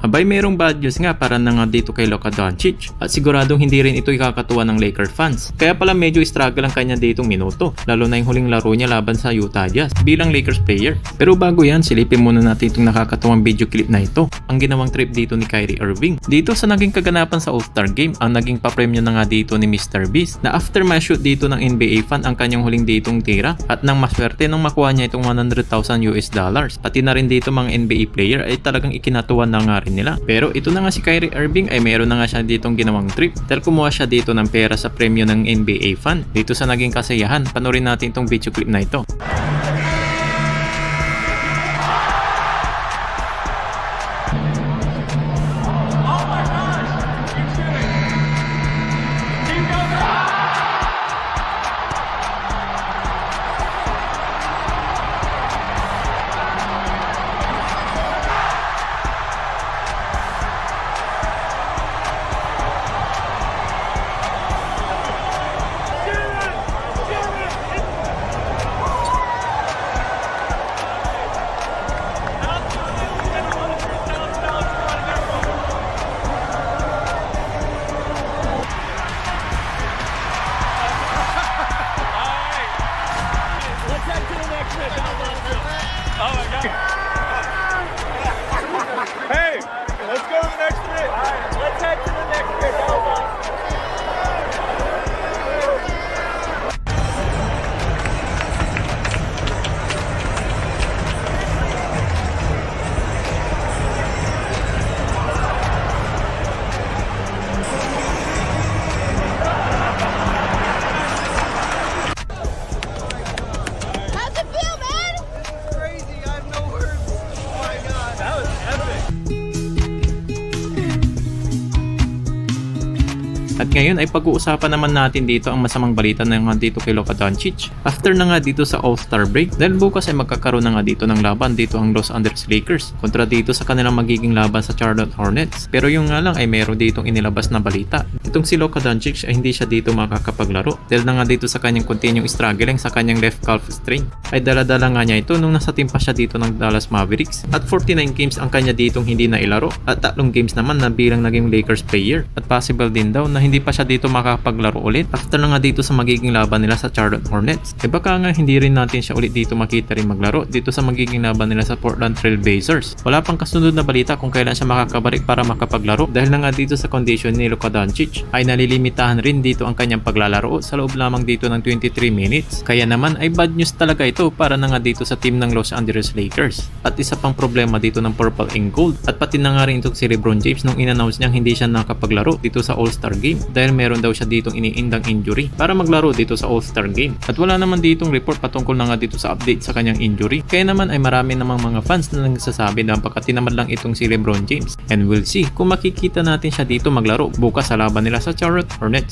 Abay merong bad news nga para na nga dito kay Luka Doncic at siguradong hindi rin ito ikakatuwa ng Lakers fans. Kaya pala medyo struggle ang kanya ditong minuto, lalo na yung huling laro niya laban sa Utah Jazz bilang Lakers player. Pero bago yan, silipin muna natin itong nakakatuwang video clip na ito, ang ginawang trip dito ni Kyrie Irving. Dito sa naging kaganapan sa All-Star Game, ang naging papremyo na nga dito ni Mr. Beast na after ma-shoot dito ng NBA fan ang kanyang huling ditong tira at nang maswerte nang makuha niya itong $100,000 US. Pati na rin dito mga NBA player ay talagang ikinatuwa na nga rin nila. Pero ito na nga si Kyrie Irving ay mayroon na nga siya ditong ginawang trip dahil kumuha siya dito ng pera sa premyo ng NBA fan. Dito sa naging kasayahan, panoorin natin itong video clip na ito. Hey, let's go to the next bit. All right, let's head to the next bit. That was awesome. How's it feel, man? Crazy. I have no words. Oh my God. That was epic. At ngayon ay pag-uusapan naman natin dito ang masamang balita na nga dito kay Luka Doncic. After na nga dito sa All-Star break, dahil bukas ay magkakaroon na nga dito ng laban dito ang Los Angeles Lakers kontra dito sa kanilang magiging laban sa Charlotte Hornets. Pero yung nga lang ay meron ditong inilabas na balita. Itong si Luka Doncic ay hindi siya dito makakapaglaro dahil na nga dito sa kanyang continuing struggling sa kanyang left calf strain. Ay dala-dala nga niya ito nung nasa team pa siya dito ng Dallas Mavericks. At 49 games ang kanya ditong hindi na ilaro at 3 games naman na bilang naging Lakers player. At possible din daw na hindi pa siya dito makapaglaro ulit after na nga dito sa magiging laban nila sa Charlotte Hornets. E baka nga hindi rin natin siya ulit dito makita rin maglaro dito sa magiging laban nila sa Portland Trail Blazers. Wala pang kasunod na balita kung kailan siya makakabalik para makapaglaro dahil na nga dito sa condition ni Luka Doncic ay nalilimitahan rin dito ang kanyang paglalaro sa loob lamang dito ng 23 minutes. Kaya naman ay bad news talaga ito para na nga dito sa team ng Los Angeles Lakers. At isa pang problema dito ng Purple and Gold at pati na nga rin itong si LeBron James nung in-announce niyang hindi siya nakapaglaro dito sa All-Star Game dahil meron daw siya ditong iniindang injury para maglaro dito sa All-Star Game. At wala naman ditong report patungkol na nga dito sa update sa kanyang injury. Kaya naman ay marami namang mga fans na nagsasabi na baka tinamad lang itong si LeBron James. And we'll see kung makikita natin siya dito maglaro bukas sa laban nila sa Charlotte Hornets.